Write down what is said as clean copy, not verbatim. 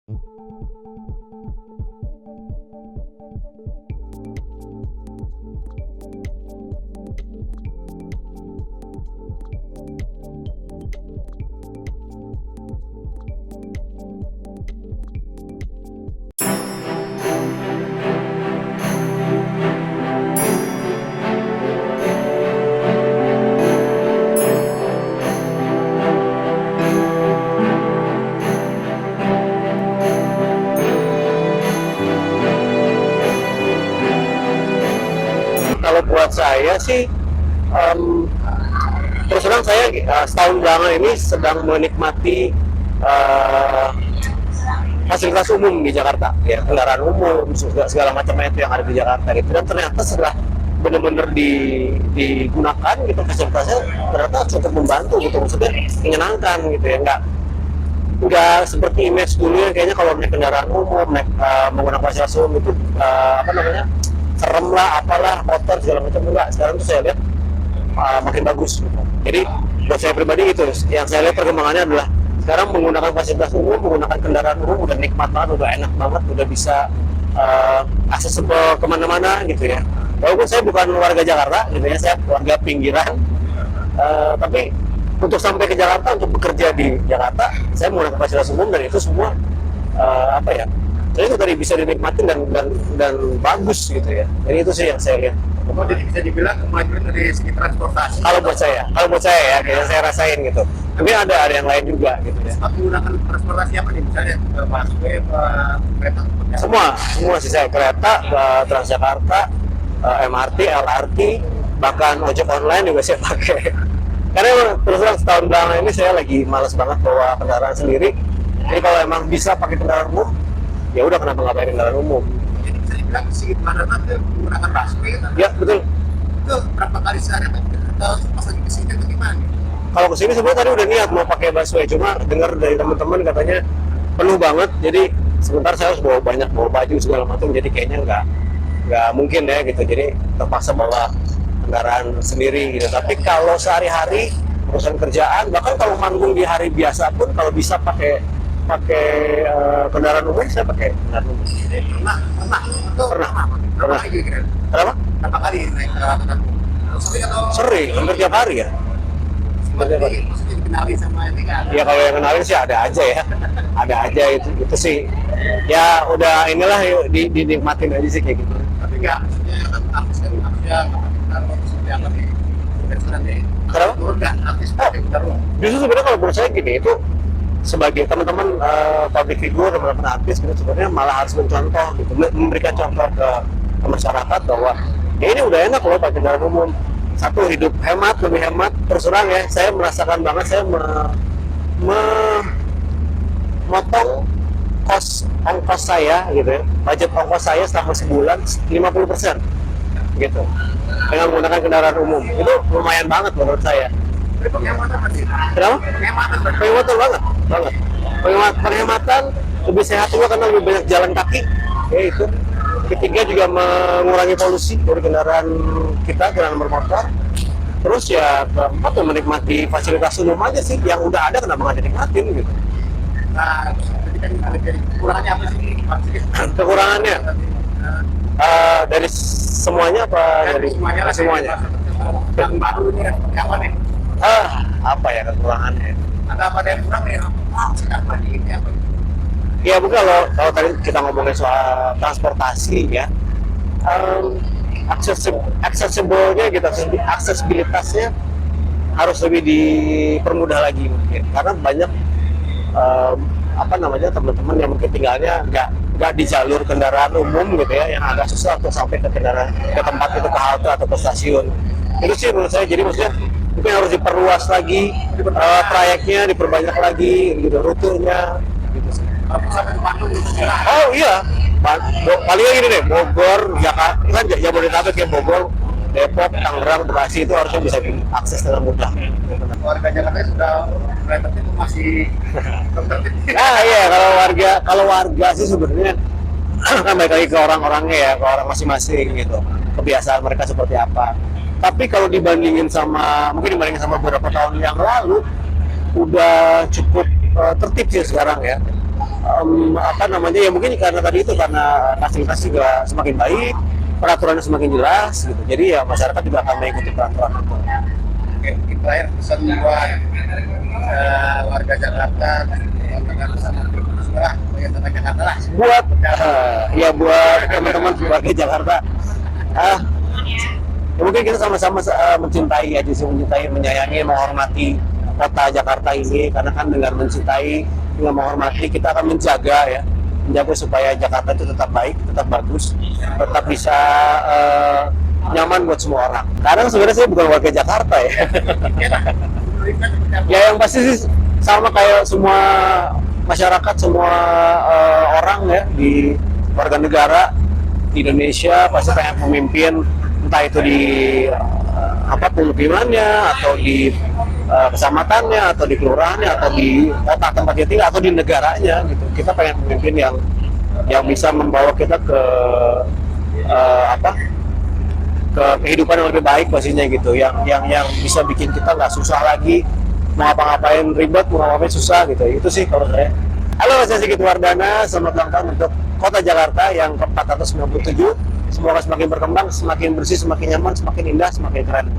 Kalau buat saya sih, terus terang saya setahun belakangan ini sedang menikmati fasilitas umum di Jakarta, ya kendaraan umum segala macamnya itu yang ada di Jakarta gitu. Dan ternyata setelah benar-benar digunakan gitu fasilitasnya, ternyata cukup membantu gitu, maksudnya menyenangkan gitu ya, nggak seperti image dulu ya, kayaknya kalau naik kendaraan umum, naik menggunakan fasilitas umum itu apa namanya, serem lah, apalah, motor segala macam. Enggak, sekarang tuh saya lihat makin bagus gitu. Jadi buat saya pribadi itu yang saya lihat perkembangannya adalah sekarang menggunakan fasilitas umum, menggunakan kendaraan umum udah nikmat banget, udah enak banget, udah bisa accessible kemana-mana gitu ya. Walaupun saya bukan warga Jakarta gitu ya, saya warga pinggiran, tapi untuk sampai ke Jakarta, untuk bekerja di Jakarta, saya menggunakan fasilitas umum, dan itu semua apa ya, jadi itu tadi bisa dinikmatin dan bagus gitu ya. Jadi itu sih yang saya lihat. Oh, jadi bisa dibilang kemajuan dari segi transportasi. Kalau buat saya ya, kayak saya rasain gitu. Mungkin ada yang lain juga gitu ya. Menggunakan transportasi apa nih, misalnya busway, kereta? Semua sih saya, kereta, Transjakarta, MRT, LRT, bahkan ojek online juga saya pakai. Karena terus terang setahun belakangan ini saya lagi malas banget bawa kendaraan sendiri. Jadi kalau emang bisa pakai kendaraan umum, ya udah, kenapa nggak pakai kendaraan umum? Jadi bisa dibilang segi kepadatan itu menggunakan busway kan? Ya betul. Itu berapa kali sehari atau pas lagi kesini atau gimana? Kalau kesini sebenarnya tadi udah niat mau pakai busway, cuma dengar dari teman-teman katanya penuh banget. Jadi sebentar saya harus bawa baju segala macam, jadi kayaknya nggak mungkin deh gitu. Jadi terpaksa bawa kendaraan sendiri gitu. Tapi kalau sehari-hari urusan kerjaan, bahkan kalau manggung di hari biasa pun, kalau bisa pakai kendaraan umum, saya pakai kendaraan umum. Pernah lagi kira-kira? Kenapa? Berapa kali naik angkutan umum? Sering atau? Sering, hampir tiap hari ya. Jadi maksudnya dikenali sama ini kan? Ya kalau yang kenalin sih ada aja ya, ada aja itu sih. Ya udah, inilah, dinikmatin aja sih kayak gitu. Tapi nggak, maksudnya kan artis kan manusia, kalau seperti apa nih? Restoran deh. Kenapa? Turun nggak artis pakai kendaraan? Justru sebenarnya kalau menurut saya gini, itu sebagai teman-teman public figure, teman-teman artis gitu, sebenarnya malah harus mencontoh gitu, memberikan contoh ke masyarakat bahwa ya ini udah enak loh pakai kendaraan umum. Satu, hidup hemat, lebih hemat. Terus terang ya, saya merasakan banget, saya memotong ongkos saya gitu ya, budget ongkos saya selama sebulan 50% gitu, dengan menggunakan kendaraan umum. Itu lumayan banget menurut saya. Tapi penghematan masih? Kenapa? Penghematan berarti? Penghematan banget. Penghematan, lebih sehat juga karena lebih banyak jalan kaki. Ya itu. Ketiga juga mengurangi polusi dari kendaraan kita, kendaraan bermotor. Terus ya keempat, menikmati fasilitas umum aja sih, yang udah ada kenapa nggak dinikmatin gitu. Nah, jadi kan ada kekurangannya apa sih? Kekurangannya dari semuanya apa? Dari semuanya lah. Semuanya. Yang baru ini apa nih? Apa ya kekurangannya? Ada apa yang kurang nih? Apa ini apa? Ya mungkin kalau tadi kita ngomongin soal transportasi ya, accessible-nya gitu, aksesibilitasnya harus lebih dipermudah lagi mungkin, karena banyak apa namanya, teman-teman yang mungkin tinggalnya nggak di jalur kendaraan umum gitu ya, yang agak susah untuk sampai ke tempat itu, ke halte atau ke stasiun. Itu sih menurut saya, jadi maksudnya mungkin harus diperluas lagi trayeknya, diperbanyak lagi gitu, rutenya gitu sih. Sampai ke Bandung gitu. Oh iya, paling gini deh, Bogor, Jakarta, kan Jabodetabek ya, Bogor, Depok, Tangerang, Bekasi itu harusnya bisa diakses dengan mudah. Warga Jakarta sudah relatif itu masih tertib. Iya, kalau warga sih sebenarnya kan balik lagi ke orang-orangnya ya, ke orang masing-masing gitu, kebiasaan mereka seperti apa. Tapi kalau dibandingin sama beberapa tahun yang lalu, udah cukup tertib sih sekarang ya. apa namanya ya mungkin karena tadi itu karena fasilitas juga semakin baik, peraturannya semakin jelas gitu. Jadi ya masyarakat juga akan mengikuti peraturan itu. Oke, mungkin terakhir pesan buat warga Jakarta, warga sama lah, tentang Jakarta lah. Buat ya buat teman-teman warga Jakarta, ya mungkin kita sama-sama mencintai aja sih, mencintai, menyayangi, menghormati kota Jakarta ini, karena kan dengan mencintai, dengan menghormati kita akan menjaga supaya Jakarta itu tetap baik, tetap bagus, tetap bisa nyaman buat semua orang. Kadang sebenarnya saya bukan warga Jakarta ya. Ya yang pasti sih sama kayak semua masyarakat, semua orang ya di warga negara di Indonesia pasti pengen pemimpin, entah itu di pemukimannya atau di kecamatannya atau di kelurahannya atau di kota tempat dia tinggal atau di negaranya gitu. Kita pengen pemimpin yang bisa membawa kita ke ke kehidupan yang lebih baik pastinya gitu, yang bisa bikin kita nggak susah lagi mau ngapa-ngapain ribet, mau ngapain susah gitu. Itu sih kalau saya. Halo, saya Sigit Wardana, selamat ulang tahun untuk kota Jakarta yang ke-497. Semoga semakin berkembang, semakin bersih, semakin nyaman, semakin indah, semakin keren.